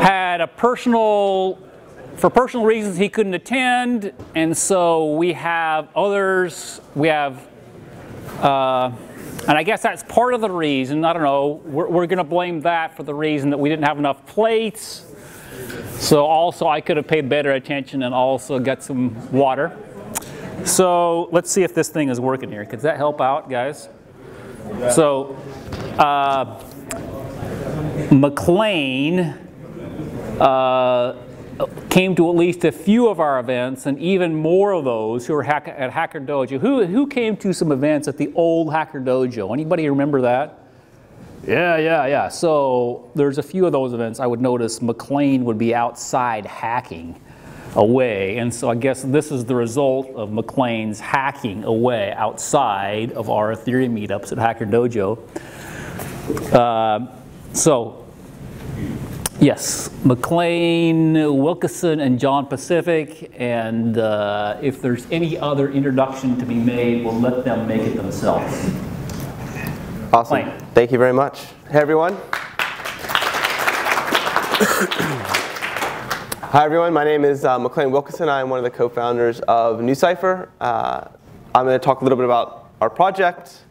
had a for personal reasons he couldn't attend, and so we have others, and I guess that's part of the reason, I don't know, we're going to blame that for the reason that we didn't have enough plates. So also I could have paid better attention and also got some water. So let's see if this thing is working here. Could that help out, guys? So McLean came to at least a few of our events, and even more of those who were at Hacker Dojo. Who came to some events at the old Hacker Dojo? Anybody remember that? Yeah. So there's a few of those events. I would notice McLean would be outside hacking away, and so I guess this is the result of McLean's hacking away outside of our Ethereum meetups at Hacker Dojo. Yes, McLean, Wilkeson, and John Pacific, and if there's any other introduction to be made, we'll let them make it themselves. Awesome. McLean. Thank you very much. Hey, everyone. Hi, everyone. My name is McLean Wilkeson. I'm one of the co-founders of NuCypher. I'm going to talk a little bit about our project,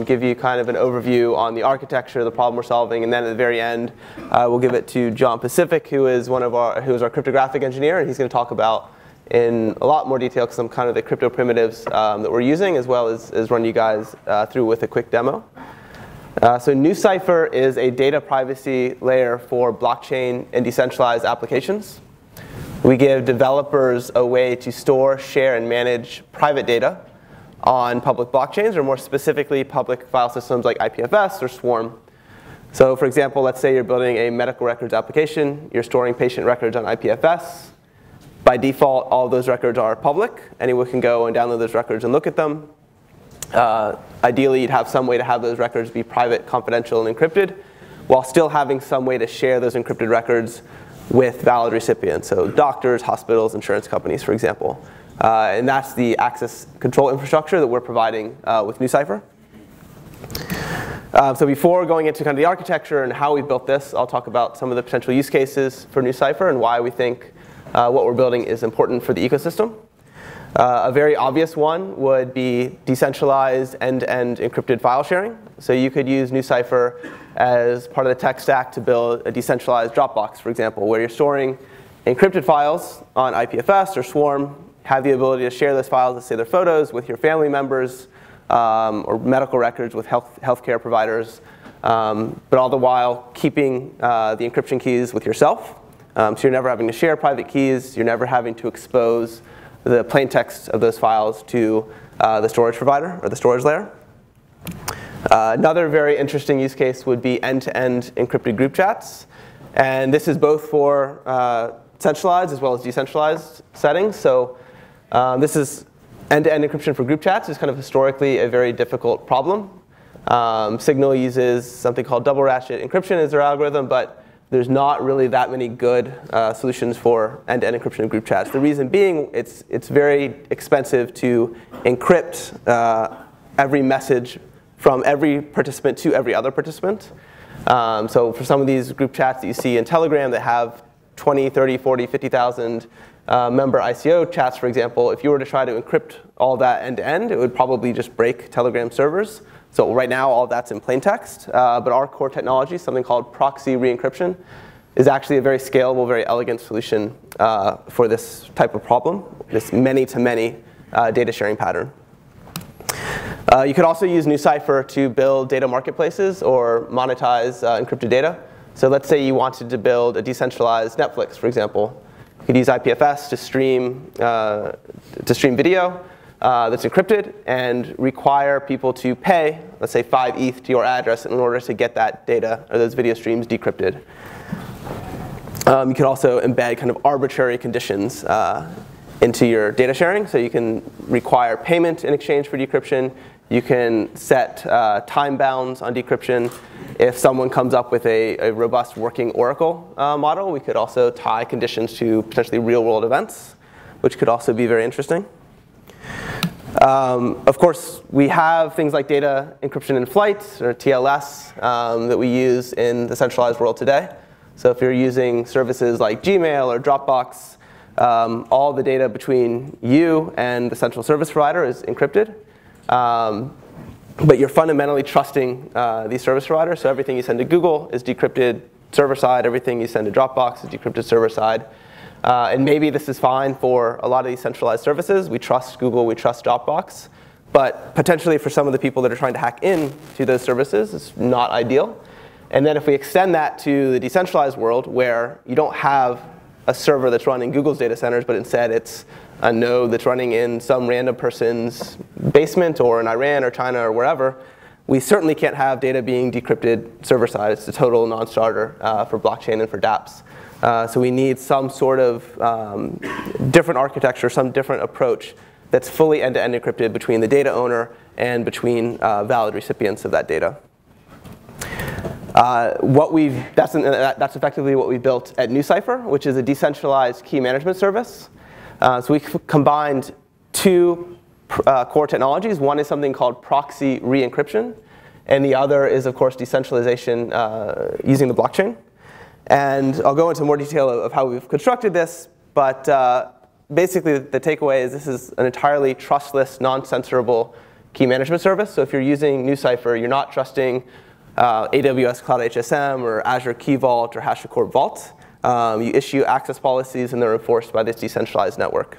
give you kind of an overview on the architecture, the problem we're solving, and then at the very end, we'll give it to John Pacific, who is our cryptographic engineer, and he's going to talk about in a lot more detail some kind of the crypto primitives that we're using, as well as run you guys through with a quick demo. So NuCypher is a data privacy layer for blockchain and decentralized applications. We give developers a way to store, share, and manage private data on public blockchains, or more specifically, public file systems like IPFS or Swarm. So for example, let's say you're building a medical records application. You're storing patient records on IPFS. By default, all of those records are public. Anyone can go and download those records and look at them. Ideally, you'd have some way to have those records be private, confidential, and encrypted, while still having some way to share those encrypted records with valid recipients. So doctors, hospitals, insurance companies, for example. And that's the access control infrastructure that we're providing with NuCypher. So before going into kind of the architecture and how we built this, I'll talk about some of the potential use cases for NuCypher and why we think what we're building is important for the ecosystem. A very obvious one would be decentralized end-to-end encrypted file sharing. So you could use NuCypher as part of the tech stack to build a decentralized Dropbox, for example, where you're storing encrypted files on IPFS or Swarm, have the ability to share those files, let's say they're photos, with your family members, or medical records with healthcare providers, but all the while keeping the encryption keys with yourself. So you're never having to share private keys. You're never having to expose the plain text of those files to the storage provider or the storage layer. Another very interesting use case would be end-to-end encrypted group chats. And this is both for centralized as well as decentralized settings. So this is end-to-end encryption for group chats is kind of historically a very difficult problem. Signal uses something called double ratchet encryption as their algorithm, but there's not really that many good solutions for end-to-end encryption of group chats. The reason being, it's very expensive to encrypt every message from every participant to every other participant. So for some of these group chats that you see in Telegram that have 20, 30, 40, 50,000 member ICO chats, for example, if you were to try to encrypt all that end-to-end, it would probably just break Telegram servers. So right now, all that's in plain text. But our core technology, something called Proxy Re-Encryption, is actually a very scalable, very elegant solution for this type of problem, this many-to-many data sharing pattern. You could also use NuCypher to build data marketplaces or monetize encrypted data. So let's say you wanted to build a decentralized Netflix, for example. You could use IPFS to stream video that's encrypted and require people to pay, let's say 5 ETH to your address in order to get that data or those video streams decrypted. You can also embed kind of arbitrary conditions into your data sharing. So you can require payment in exchange for decryption. You can set time bounds on decryption. If someone comes up with a robust working Oracle model, we could also tie conditions to potentially real-world events, which could also be very interesting. Of course, we have things like data encryption in flight, or TLS, that we use in the centralized world today. So if you're using services like Gmail or Dropbox, all the data between you and the central service provider is encrypted. But you're fundamentally trusting these service providers. So everything you send to Google is decrypted server-side. Everything you send to Dropbox is decrypted server-side. And maybe this is fine for a lot of these centralized services. We trust Google. We trust Dropbox. But potentially for some of the people that are trying to hack into those services, it's not ideal. And then if we extend that to the decentralized world, where you don't have a server that's running Google's data centers, but instead it's a node that's running in some random person's basement or in Iran or China or wherever, we certainly can't have data being decrypted server-side. It's a total non-starter for blockchain and for dApps. So we need some sort of different architecture, some different approach that's fully end-to-end encrypted between the data owner and between valid recipients of that data. That's effectively what we built at NuCypher, which is a decentralized key management service. So we've combined two core technologies. One is something called Proxy Re-Encryption, and the other is, of course, decentralization using the blockchain. And I'll go into more detail of how we've constructed this, but basically the takeaway is this is an entirely trustless, non-censorable key management service. So if you're using NuCypher, you're not trusting AWS Cloud HSM or Azure Key Vault or HashiCorp Vault. You issue access policies, and they're enforced by this decentralized network.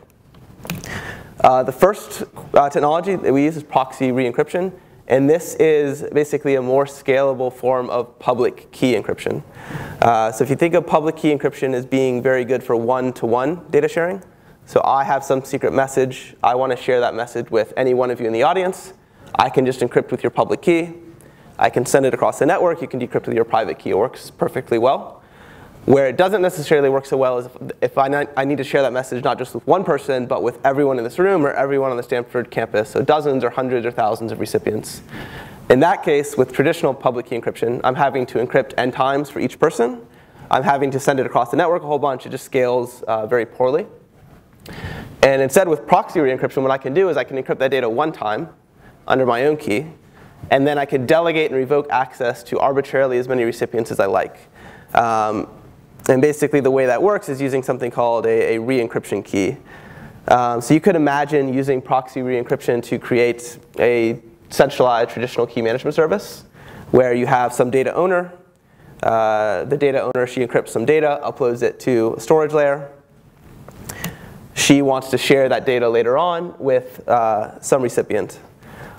The first technology that we use is Proxy Re-Encryption. And this is basically a more scalable form of public key encryption. So if you think of public key encryption as being very good for one-to-one data sharing, so I have some secret message. I want to share that message with any one of you in the audience. I can just encrypt with your public key. I can send it across the network. You can decrypt with your private key. It works perfectly well. Where it doesn't necessarily work so well is if I need to share that message not just with one person, but with everyone in this room or everyone on the Stanford campus, so dozens or hundreds or thousands of recipients. In that case, with traditional public key encryption, I'm having to encrypt n times for each person. I'm having to send it across the network a whole bunch. It just scales very poorly. And instead, with proxy re-encryption, what I can do is I can encrypt that data one time under my own key, and then I can delegate and revoke access to arbitrarily as many recipients as I like. And basically, the way that works is using something called a re-encryption key. So you could imagine using proxy re-encryption to create a centralized traditional key management service where you have some data owner. The data owner, she encrypts some data, uploads it to a storage layer. She wants to share that data later on with some recipient.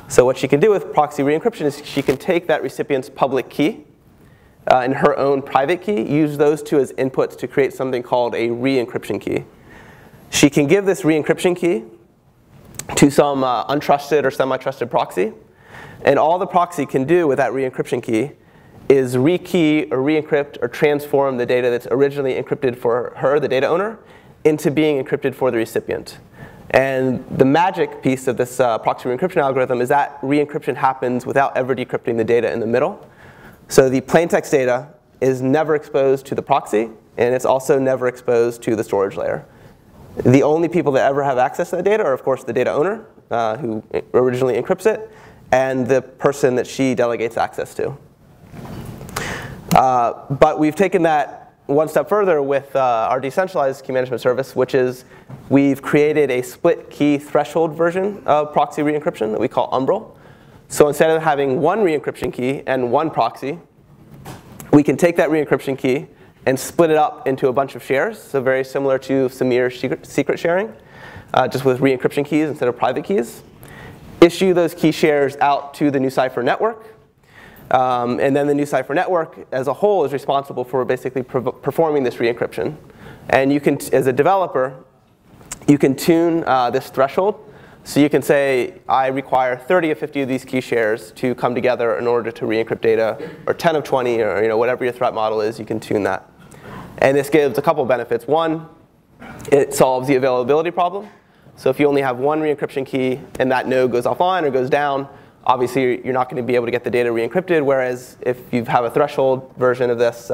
So what she can do with proxy re-encryption is she can take that recipient's public key and her own private key, use those two as inputs to create something called a re-encryption key. She can give this re-encryption key to some untrusted or semi-trusted proxy. And all the proxy can do with that re-encryption key is re-key or re-encrypt or transform the data that's originally encrypted for her, the data owner, into being encrypted for the recipient. And the magic piece of this proxy re-encryption algorithm is that re-encryption happens without ever decrypting the data in the middle. So the plaintext data is never exposed to the proxy, and it's also never exposed to the storage layer. The only people that ever have access to that data are, of course, the data owner, who originally encrypts it, and the person that she delegates access to. But we've taken that one step further with our decentralized key management service, which is we've created a split key threshold version of proxy re-encryption that we call Umbral. So instead of having one re-encryption key and one proxy, we can take that re-encryption key and split it up into a bunch of shares. So very similar to Samir's secret sharing, just with re-encryption keys instead of private keys. Issue those key shares out to the NuCypher network. And then the NuCypher network as a whole is responsible for basically performing this re-encryption. And you can, as a developer, you can tune this threshold. So you can say, I require 30 of 50 of these key shares to come together in order to re-encrypt data, or 10 of 20, or whatever your threat model is, you can tune that. And this gives a couple of benefits. One, it solves the availability problem. So if you only have one re-encryption key and that node goes offline or goes down, obviously you're not going to be able to get the data re-encrypted, whereas if you have a threshold version of this,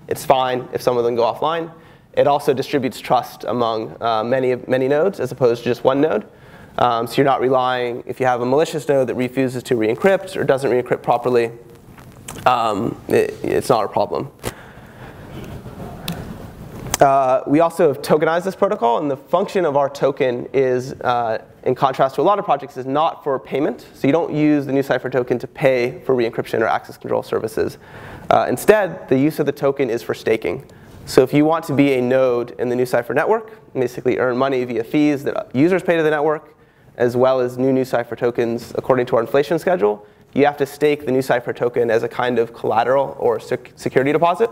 it's fine if some of them go offline. It also distributes trust among many nodes as opposed to just one node. So you're not relying, if you have a malicious node that refuses to re-encrypt or doesn't re-encrypt properly, it's not a problem. We also have tokenized this protocol, and the function of our token is, in contrast to a lot of projects, is not for payment. So you don't use the NuCypher token to pay for re-encryption or access control services. Instead, the use of the token is for staking. So if you want to be a node in the NuCypher network, basically earn money via fees that users pay to the network, as well as new NuCypher tokens according to our inflation schedule, you have to stake the NuCypher token as a kind of collateral or security deposit.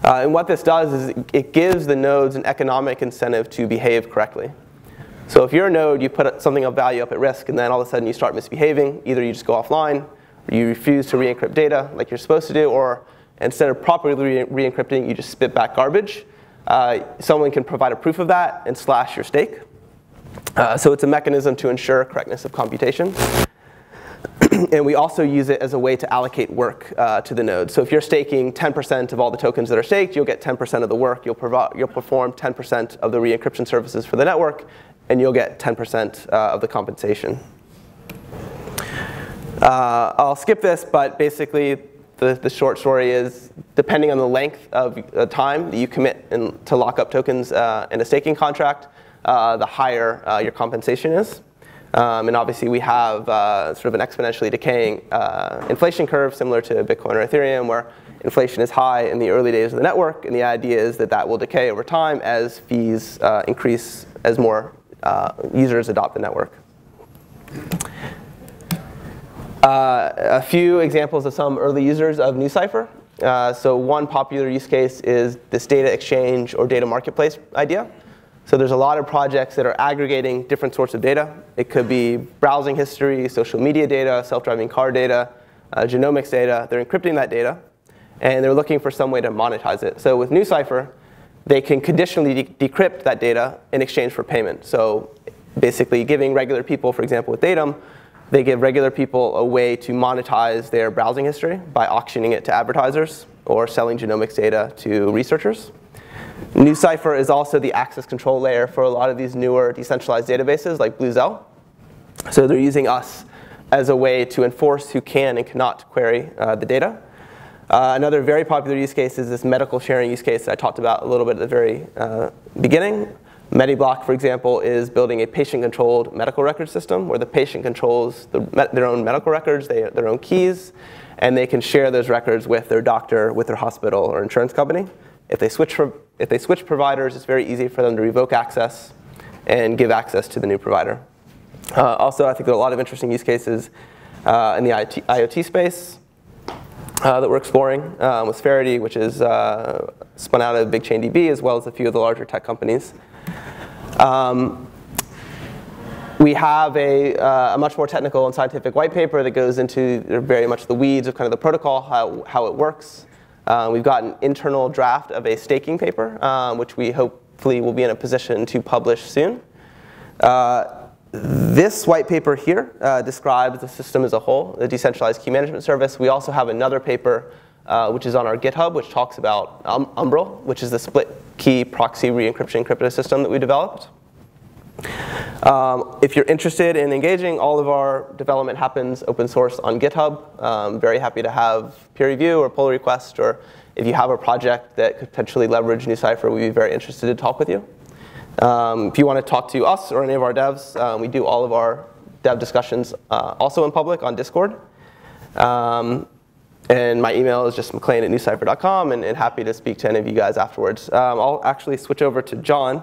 And what this does is it gives the nodes an economic incentive to behave correctly. So if you're a node, you put something of value up at risk, and then all of a sudden you start misbehaving. Either you just go offline, or you refuse to re-encrypt data like you're supposed to do, or instead of properly re-encrypting, you just spit back garbage. Someone can provide a proof of that and slash your stake. So it's a mechanism to ensure correctness of computation. And we also use it as a way to allocate work to the node. So if you're staking 10% of all the tokens that are staked, you'll get 10% of the work. You'll perform 10% of the re-encryption services for the network, and you'll get 10% of the compensation. I'll skip this, but basically the short story is, depending on the length of time that you commit to lock up tokens in a staking contract, the higher your compensation is. And obviously we have sort of an exponentially decaying inflation curve similar to Bitcoin or Ethereum, where inflation is high in the early days of the network, and the idea is that that will decay over time as fees increase as more users adopt the network. A few examples of some early users of NuCypher. So one popular use case is this data exchange or data marketplace idea. So there's a lot of projects that are aggregating different sorts of data. It could be browsing history, social media data, self-driving car data, genomics data. They're encrypting that data, and they're looking for some way to monetize it. So with NuCypher, they can conditionally decrypt that data in exchange for payment. So basically giving regular people, for example with Datum, they give regular people a way to monetize their browsing history by auctioning it to advertisers or selling genomics data to researchers. NuCypher is also the access control layer for a lot of these newer decentralized databases like BlueZell. So they're using us as a way to enforce who can and cannot query the data. Another very popular use case is this medical sharing use case that I talked about a little bit at the very beginning. MediBlock, for example, is building a patient-controlled medical record system where the patient controls their own medical records, their own keys, and they can share those records with their doctor, with their hospital or insurance company. If they switch providers, it's very easy for them to revoke access and give access to the new provider. Also, I think there are a lot of interesting use cases in the IoT space that we're exploring with Faraday, which is spun out of BigChainDB, as well as a few of the larger tech companies. We have a much more technical and scientific white paper that goes into very much the weeds of kind of the protocol, how it works. We've got an internal draft of a staking paper, which we hopefully will be in a position to publish soon. This white paper here describes the system as a whole, the decentralized key management service. We also have another paper which is on our GitHub, which talks about Umbral, which is the split key proxy re-encryption encrypted system that we developed. If you're interested in engaging, all of our development happens open source on GitHub. Very happy to have peer review or pull request, or if you have a project that could potentially leverage NuCypher, we'd be very interested to talk with you. If you want to talk to us or any of our devs, we do all of our dev discussions also in public on Discord. And my email is just mclean@nucypher.com, and happy to speak to any of you guys afterwards. I'll actually switch over to John,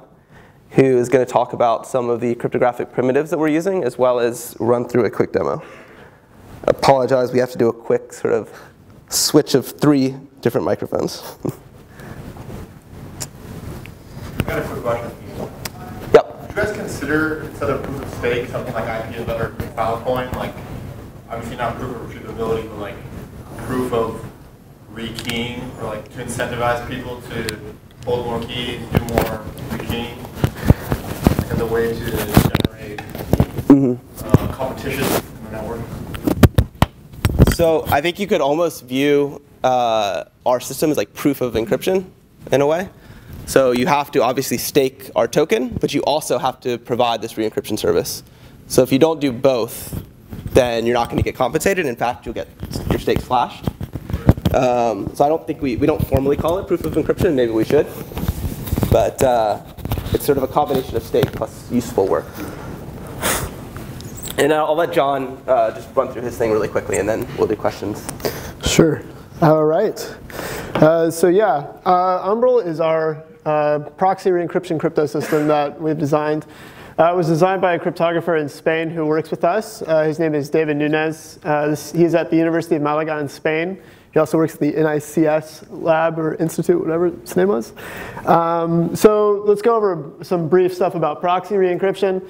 who is going to talk about some of the cryptographic primitives that we're using, as well as run through a quick demo. Apologize, we have to do a quick sort of switch of 3 different microphones. I've got a quick question. Yep. Would you guys consider, instead of proof of stake, something like IP or Filecoin, like obviously not proof of retrievability, but like proof of rekeying, or like to incentivize people to hold more keys, do more rekeying, as a way to generate competition in the network? So I think you could almost view our system as like proof of encryption in a way. So you have to obviously stake our token, but you also have to provide this re-encryption service. So if you don't do both, then you're not going to get compensated. In fact, you'll get your stake slashed. So I don't think we don't formally call it proof of encryption. Maybe we should. But it's sort of a combination of stake plus useful work. And I'll let John just run through his thing really quickly, and then we'll do questions. Sure. All right. So yeah, Umbral is our proxy re-encryption crypto system that we've designed. It was designed by a cryptographer in Spain who works with us. His name is David Nunez. He's at the University of Malaga in Spain. He also works at the NICS lab or institute, whatever its name was. So let's go over some brief stuff about proxy re-encryption.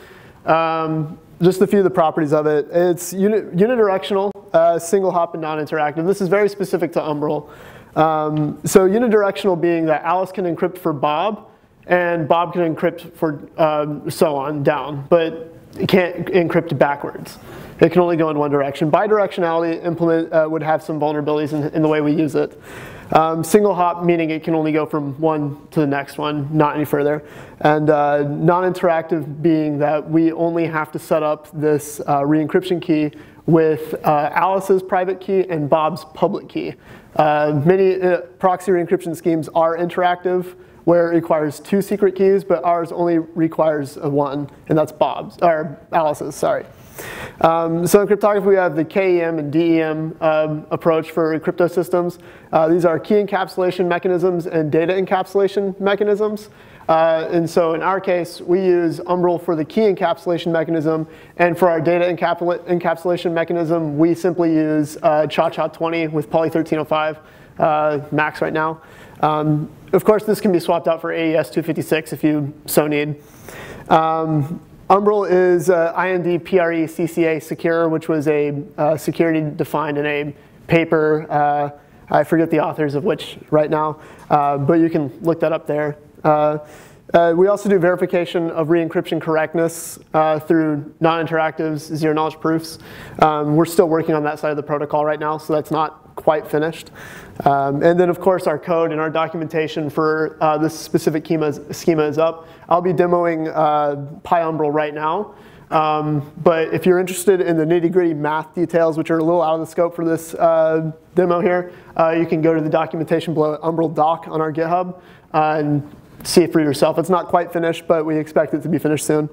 Just a few of the properties of it. It's unidirectional, single hop, and non-interactive. This is very specific to Umbral. So unidirectional being that Alice can encrypt for Bob, and Bob can encrypt for so on down, but it can't encrypt backwards. It can only go in one direction. Bidirectionality would have some vulnerabilities in the way we use it. Single hop meaning it can only go from one to the next one, not any further. And non-interactive being that we only have to set up this re-encryption key with Alice's private key and Bob's public key. Many proxy re-encryption schemes are interactive, where it requires 2 secret keys, but ours only requires 1, and that's Alice's, sorry. So in cryptography, we have the KEM and DEM approach for crypto systems. These are key encapsulation mechanisms and data encapsulation mechanisms. And so in our case, we use Umbral for the key encapsulation mechanism, and for our data encapsulation mechanism, we simply use CHA-CHA-20 with Poly 1305 max right now. Of course, this can be swapped out for AES 256 if you so need. Umbral is IND PRE CCA secure, which was a security defined in a paper. I forget the authors of which right now, but you can look that up there. We also do verification of re-encryption correctness through non-interactives, zero-knowledge proofs. We're still working on that side of the protocol right now, so that's not quite finished. And then, of course, our code and our documentation for this specific schema is up. I'll be demoing PyUmbral right now. But if you're interested in the nitty-gritty math details, which are a little out of the scope for this demo here, you can go to the documentation below at Umbral doc on our GitHub and see it for yourself. It's not quite finished, but we expect it to be finished soon.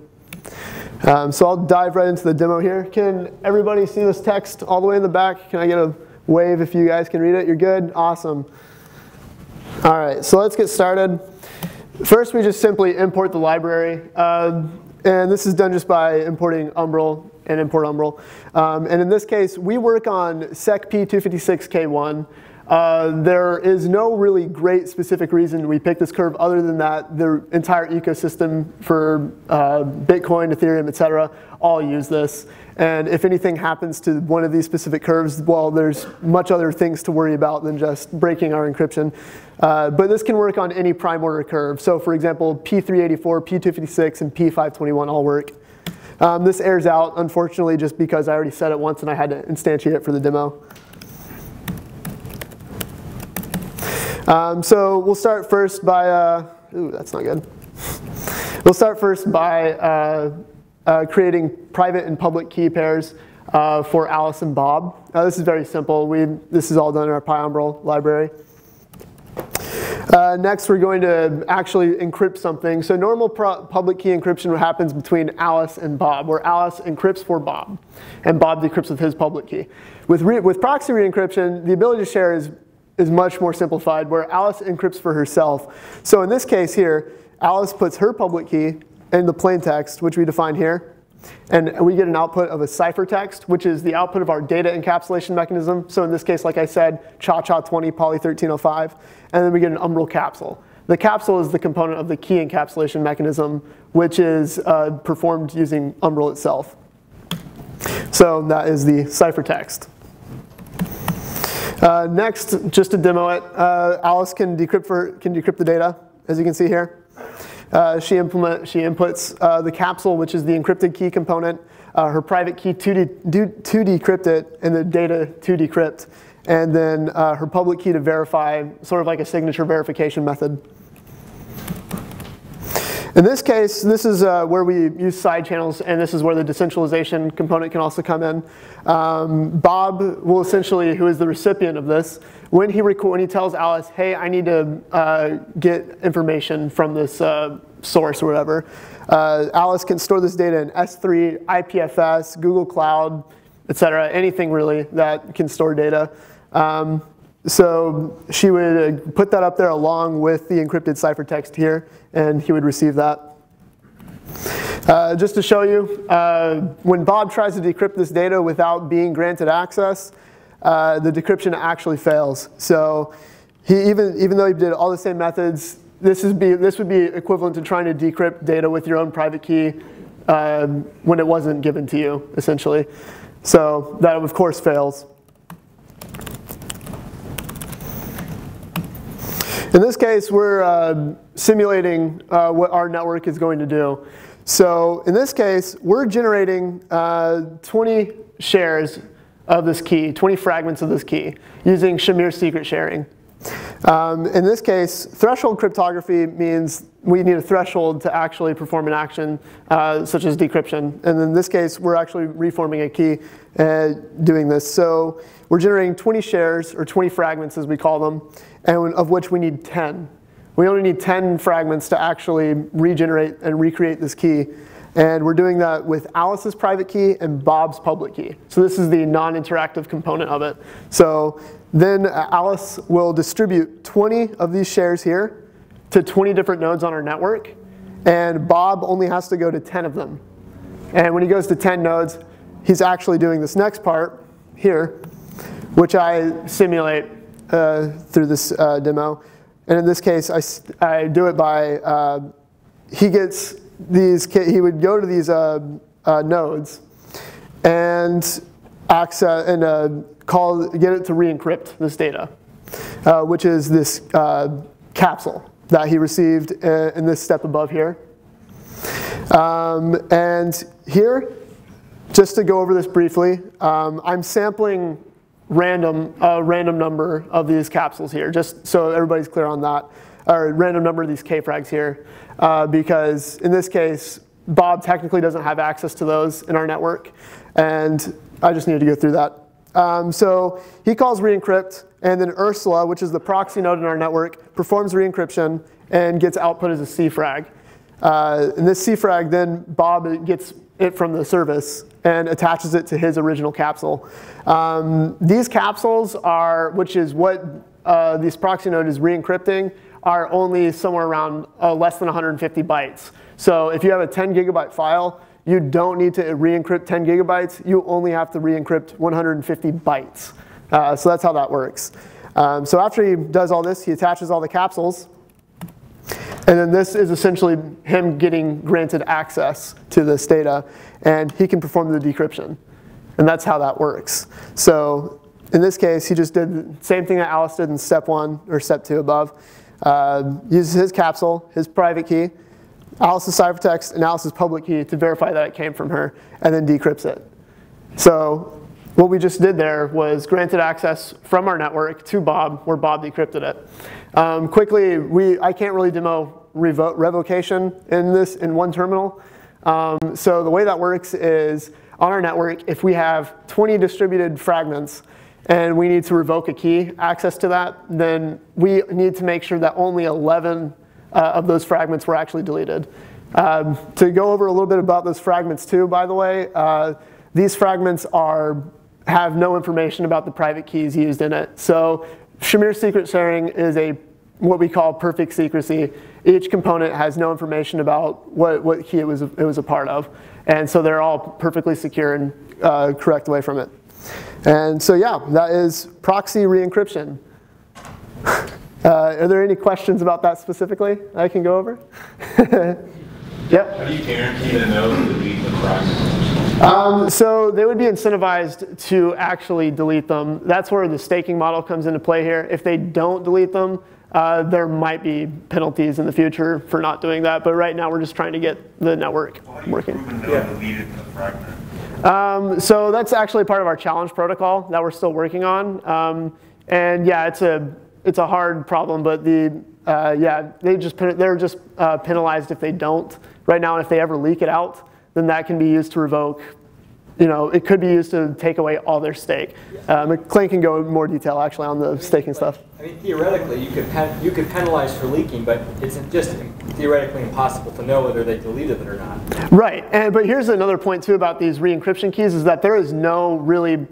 So I'll dive right into the demo here. Can everybody see this text all the way in the back? Can I get a wave if you guys can read it? You're good? Awesome. All right, so let's get started. First, we just simply import the library. And this is done just by importing Umbral and import Umbral. And in this case, we work on SecP256K1. There is no really great specific reason we picked this curve other than that the entire ecosystem for Bitcoin, Ethereum, etc. all use this. And if anything happens to one of these specific curves, well, there's much other things to worry about than just breaking our encryption. But this can work on any prime order curve. So for example, P384, P256, and P521 all work. This airs out, unfortunately, just because I already said it once and I had to instantiate it for the demo. So we'll start first by, ooh, that's not good. We'll start first by creating private and public key pairs for Alice and Bob. This is very simple. This is all done in our PyUmbral library. Next, we're going to actually encrypt something. So normal public key encryption happens between Alice and Bob, where Alice encrypts for Bob, and Bob decrypts with his public key. With proxy re-encryption, the ability to share is much more simplified, where Alice encrypts for herself. So in this case here, Alice puts her public key in the plain text, which we define here. And we get an output of a ciphertext, which is the output of our data encapsulation mechanism. So in this case, like I said, CHA-CHA-20, Poly 1305. And then we get an Umbral capsule. The capsule is the component of the key encapsulation mechanism, which is performed using Umbral itself. So that is the ciphertext. Next, just to demo it, Alice can decrypt the data, as you can see here. She inputs the capsule, which is the encrypted key component, her private key to decrypt it, and the data to decrypt, and then her public key to verify, sort of like a signature verification method. In this case, this is where we use side channels, and this is where the decentralization component can also come in. Bob will essentially, who is the recipient of this, when he tells Alice, hey, I need to get information from this source or whatever, Alice can store this data in S3, IPFS, Google Cloud, etc., anything really that can store data. So she would put that up there along with the encrypted ciphertext here, and he would receive that. Just to show you, when Bob tries to decrypt this data without being granted access, the decryption actually fails. So even though he did all the same methods, this would be equivalent to trying to decrypt data with your own private key when it wasn't given to you, essentially. So that, of course, fails. In this case, we're simulating what our network is going to do. So in this case, we're generating 20 shares of this key, 20 fragments of this key, using Shamir secret sharing. In this case, threshold cryptography means we need a threshold to actually perform an action, such as decryption. And in this case, we're actually reforming a key doing this. So we're generating 20 shares, or 20 fragments as we call them, and of which we need 10. We only need 10 fragments to actually regenerate and recreate this key. And we're doing that with Alice's private key and Bob's public key. So this is the non-interactive component of it. So then Alice will distribute 20 of these shares here to 20 different nodes on our network. And Bob only has to go to 10 of them. And when he goes to 10 nodes, he's actually doing this next part here, which I simulate through this demo. And in this case, I do it by, he would go to these nodes and access and get it to re-encrypt this data, which is this capsule that he received in this step above here. And here, just to go over this briefly, I'm sampling a random number of these capsules here, just so everybody's clear on that, or a random number of these K-frags here, because in this case, Bob technically doesn't have access to those in our network, and I just needed to go through that. So he calls re-encrypt, and then Ursula, which is the proxy node in our network, performs re-encryption and gets output as a C-frag. And this C-frag, then Bob gets it from the service and attaches it to his original capsule. These capsules are, which is what this proxy node is re-encrypting, are only somewhere around less than 150 bytes. So if you have a 10 gigabyte file, you don't need to re-encrypt 10 gigabytes. You only have to re-encrypt 150 bytes. So that's how that works. So after he does all this, he attaches all the capsules. And then this is essentially him getting granted access to this data. And he can perform the decryption. And that's how that works. So in this case, he just did the same thing that Alice did in step 1 or step 2 above. Uses his capsule, his private key, Alice's ciphertext, and Alice's public key to verify that it came from her, and then decrypts it. So what we just did there was granted access from our network to Bob, where Bob decrypted it. Quickly, I can't really demo revocation in one terminal. So the way that works is on our network, if we have 20 distributed fragments and we need to revoke a key access to that, then we need to make sure that only 11 of those fragments were actually deleted. To go over a little bit about those fragments too, by the way, these fragments have no information about the private keys used in it. So Shamir secret sharing is what we call perfect secrecy. Each component has no information about what key it was a part of. And so they're all perfectly secure and correct away from it. And so yeah, that is proxy re-encryption. Are there any questions about that specifically I can go over? Yep. How do you guarantee the node to delete the fragments? So they would be incentivized to actually delete them. That's where the staking model comes into play here. If they don't delete them, there might be penalties in the future for not doing that. But right now, we're just trying to get the network working. How do you prove a node deleted the fragment? So that's actually part of our challenge protocol that we're still working on. And yeah, it's a hard problem, but the yeah, they're just penalized if they don't right now. And if they ever leak it out, then that can be used to revoke. It could be used to take away all their stake. Clint can go in more detail actually on the staking stuff. I mean, theoretically, you could penalize for leaking, but it's just theoretically impossible to know whether they deleted it or not. Right, but here's another point too about these re-encryption keys is that there is no really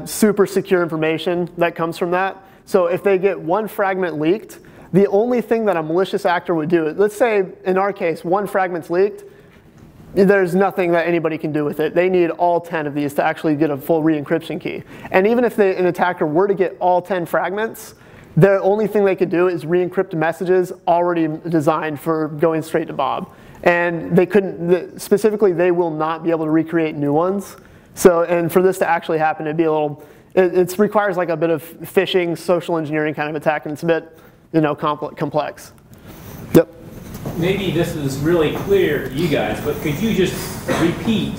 super secure information that comes from that. So if they get one fragment leaked, the only thing that a malicious actor would do, let's say in our case, one fragment's leaked, there's nothing that anybody can do with it. They need all 10 of these to actually get a full re-encryption key. And even if an attacker were to get all 10 fragments, the only thing they could do is re-encrypt messages already designed for going straight to Bob. And they couldn't, specifically, they will not be able to recreate new ones. So, and for this to actually happen, it'd be a little, it requires like a bit of phishing, social engineering kind of attack, and it's a bit, complex. Yep. Maybe this is really clear to you guys, but could you just repeat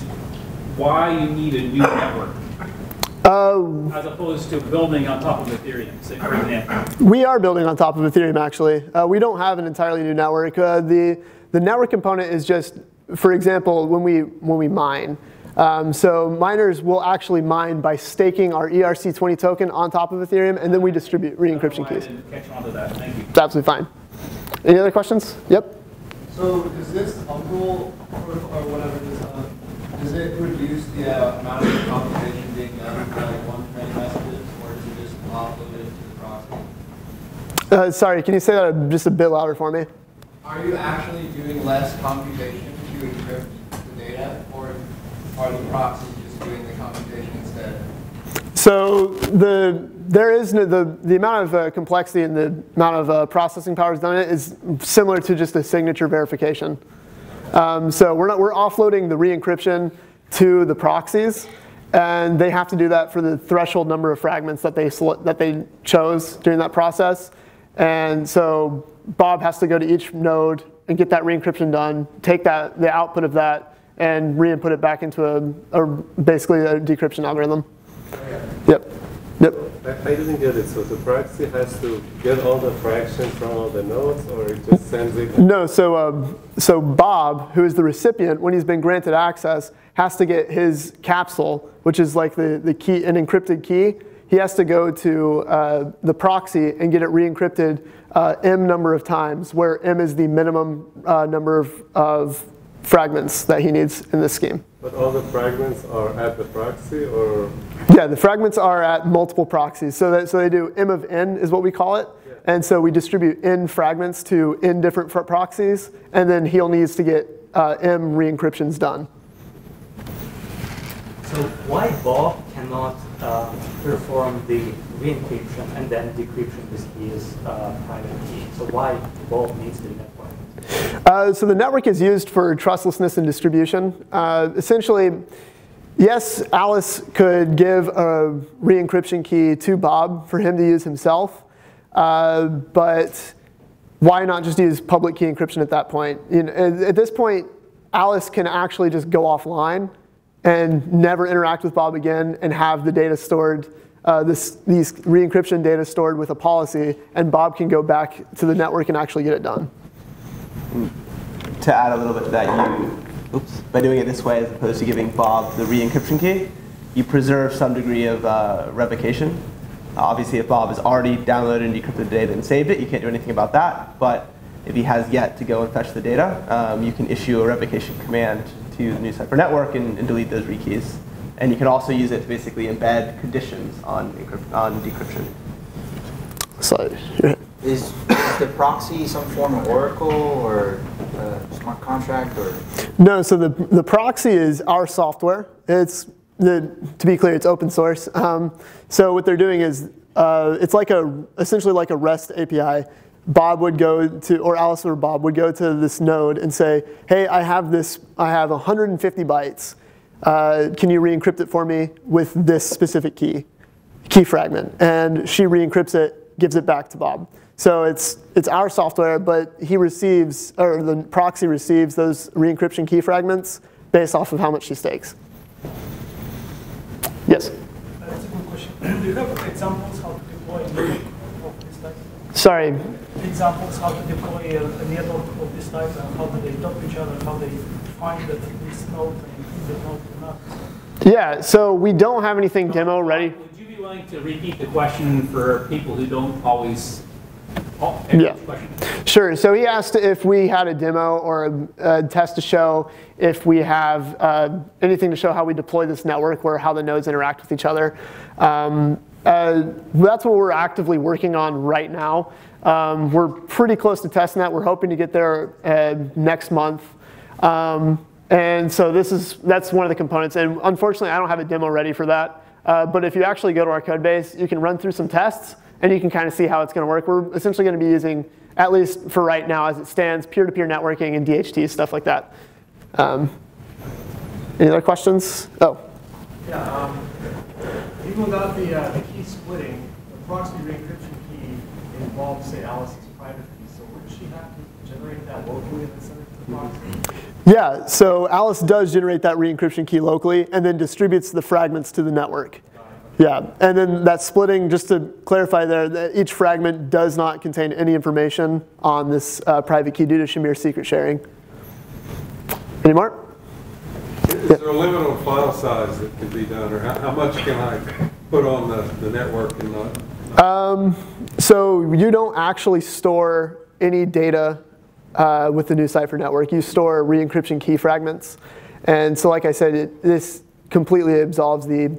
why you need a new network as opposed to building on top of Ethereum, say, for example? We are building on top of Ethereum, actually. We don't have an entirely new network. The network component is just, for example, when we mine. So miners will actually mine by staking our ERC20 token on top of Ethereum, and then we distribute re-encryption keys. I didn't catch on to that. Thank you. It's absolutely fine. Any other questions? Yep. So does this Umbral protocol or whatever it is, does it reduce the amount of computation being done for like one many messages, or does it just offload it to the proxy? Sorry, can you say that just a bit louder for me? Are you actually doing less computation to encrypt the data, or are the proxies just doing the computation instead? So there is the amount of complexity and the amount of processing power done in it is similar to just a signature verification. So we're offloading the re-encryption to the proxies, and they have to do that for the threshold number of fragments that they chose during that process. And so Bob has to go to each node and get that re-encryption done, take the output of that, and re-input it back into basically a decryption algorithm. Yep. Yep. I didn't get it. So the proxy has to get all the fractions from all the nodes, or it just sends it? No. So Bob, who is the recipient, when he's been granted access, has to get his capsule, which is like the key, an encrypted key. He has to go to the proxy and get it re-encrypted m number of times, where m is the minimum number of fragments that he needs in this scheme. But all the fragments are at the proxy, or? Yeah, the fragments are at multiple proxies. So they do m of n is what we call it. Yeah. And so we distribute n fragments to n different proxies, and then he'll needs to get m re-encryptions done. So why Bob cannot perform the re-encryption and then decryption with his private key? So why Bob needs the network? So the network is used for trustlessness and distribution. Essentially, yes, Alice could give a re-encryption key to Bob for him to use himself, but why not just use public key encryption at that point? At this point, Alice can actually just go offline and never interact with Bob again and have the data stored, these re-encryption data stored with a policy, and Bob can go back to the network and actually get it done. To add a little bit to that, by doing it this way as opposed to giving Bob the re-encryption key, you preserve some degree of revocation. Obviously, if Bob has already downloaded and decrypted the data and saved it, you can't do anything about that. But if he has yet to go and fetch the data, you can issue a revocation command to the NuCypher network and delete those rekeys. And you can also use it to basically embed conditions on decryption. So, Is the proxy some form of Oracle or smart contract or? No, so the proxy is our software. To be clear, it's open source. So what they're doing is it's like essentially like a REST API. Bob would go to, or Alice or Bob would go to this node and say, hey, I have 150 bytes. Can you re-encrypt it for me with this specific key fragment? And she re-encrypts it, gives it back to Bob. So it's our software, but he receives, or the proxy receives those re-encryption key fragments based off of how much she stakes. Yes? That's a good question. Do you have examples how to deploy of this type? Sorry, examples how to deploy a network of this type and how do they talk to each other, how they find that this node and the node or not? Yeah, so we don't have anything demo ready. Would you be willing to repeat the question for people who don't always? Yeah, sure. So he asked if we had a demo or a test to show if we have anything to show how we deploy this network or how the nodes interact with each other. That's what we're actively working on right now. We're pretty close to testing that. We're hoping to get there next month. And so that's one of the components. And unfortunately, I don't have a demo ready for that. But if you actually go to our code base, you can run through some tests, and you can kind of see how it's going to work. We're essentially going to be using, at least for right now as it stands, peer-to-peer networking and DHT, stuff like that. Any other questions? Oh. Yeah, even without the key splitting, the proxy re-encryption key involves, say, Alice's private key. So would she have to generate that locally and then send it to the proxy? Yeah, so Alice does generate that re-encryption key locally and then distributes the fragments to the network. Yeah, and then that splitting, just to clarify there, that each fragment does not contain any information on this private key due to Shamir secret sharing. Any more? Is there a limit on file size that can be done, or how much can I put on the network and not? So you don't actually store any data with the NuCypher network. You store re-encryption key fragments. And so like I said, this completely absolves the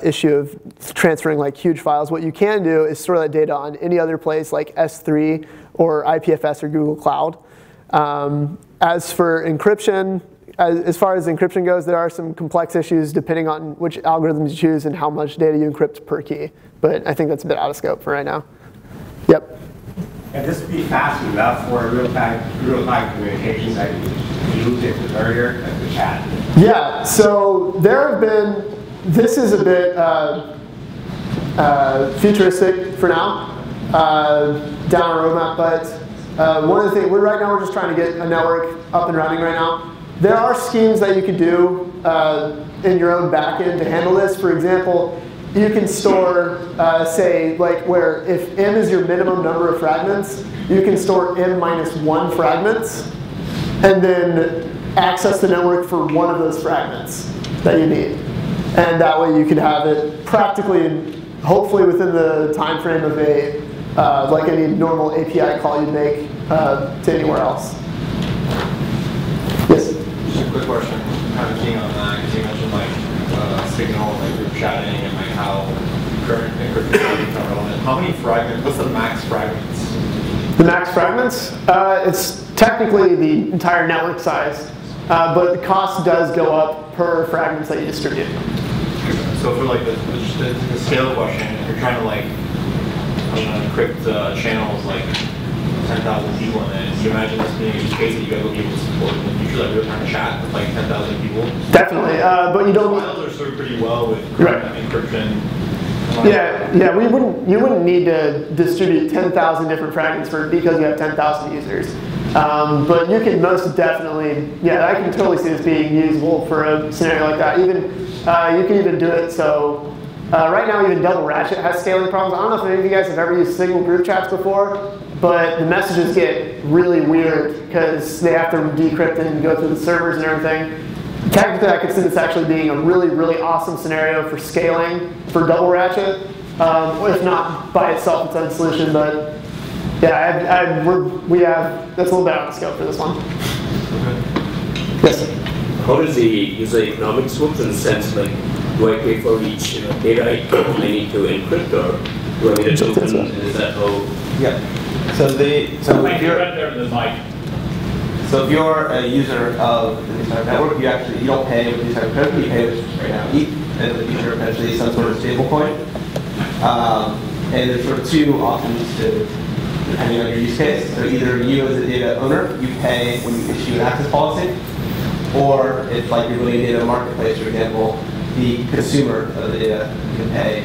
issue of transferring like huge files. What you can do is store that data on any other place like S3 or IPFS or Google Cloud. As for encryption, as far as encryption goes, there are some complex issues depending on which algorithms you choose and how much data you encrypt per key. But I think that's a bit out of scope for right now. Yep. Can this be fast enough for real-time communications? I used it earlier as the chat. Yeah, so there have been, this is a bit futuristic for now, down our roadmap, but one of the things, right now we're just trying to get a network up and running right now. There are schemes that you could do in your own backend to handle this. For example, you can store, say, like where if m is your minimum number of fragments, you can store m-1 fragments, and then access the network for one of those fragments that you need. And that way you could have it practically, hopefully within the time frame of a, like any normal API call you'd make to anywhere else. Yes? Just a quick question, kind of keying on that, because you mentioned like Signal, like group chatting, and like how current encryption is not relevant. How many fragments, what's the max fragments? The max fragments? It's technically the entire network size, but the cost does go up per fragments that you distribute. So for like the scale question, if you're trying to like encrypt channels like 10,000 people in it, do you imagine this being a use case that you guys will be able to support in the future, like real-time chat with like 10,000 people? Definitely, but you don't. Files are served pretty well with encryption. Yeah, you wouldn't need to distribute 10,000 different fragments because you have 10,000 users. But you can most definitely, yeah, I can totally see this being usable for a scenario like that. Even you can even do it so. Right now, even Double Ratchet has scaling problems. I don't know if any of you guys have ever used Signal group chats before, but the messages get really weird because they have to decrypt and go through the servers and everything. Technically, I could see this actually being a really, really awesome scenario for scaling for Double Ratchet, if not by itself its own solution. But yeah, we have, that's a little bit out of scope for this one. Yes? How does the user economics work in the sense like, do I pay for each data I need to encrypt, or do I need a token? Is that how? Yeah. So if you're a user of the NuCypher network, you don't pay with NuCypher code, you pay with right now ETH, and in the future eventually some sort of stable coin. And there's sort of two options depending on your use case. So either you as a data owner, you pay when you issue an access policy, or if like you're building a data marketplace, for example, the consumer of the data can pay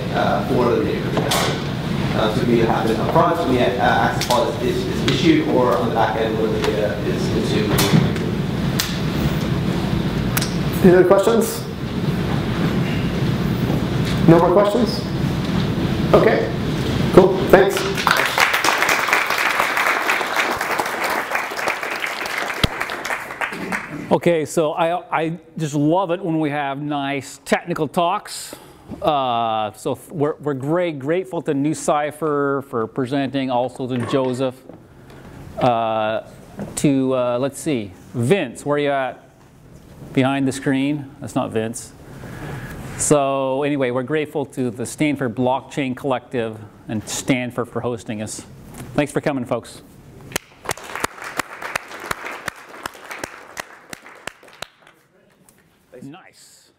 for the re-encryption. So it can either happen up front when the access policy is issued, or on the back end when the data is consumed. Any other questions? No more questions? Okay, cool, thanks. Okay, so I just love it when we have nice technical talks. So we're grateful to NuCypher for presenting, also to Joseph. Let's see, Vince, where are you at? Behind the screen? That's not Vince. So anyway, we're grateful to the Stanford Blockchain Collective and Stanford for hosting us. Thanks for coming, folks. Nice.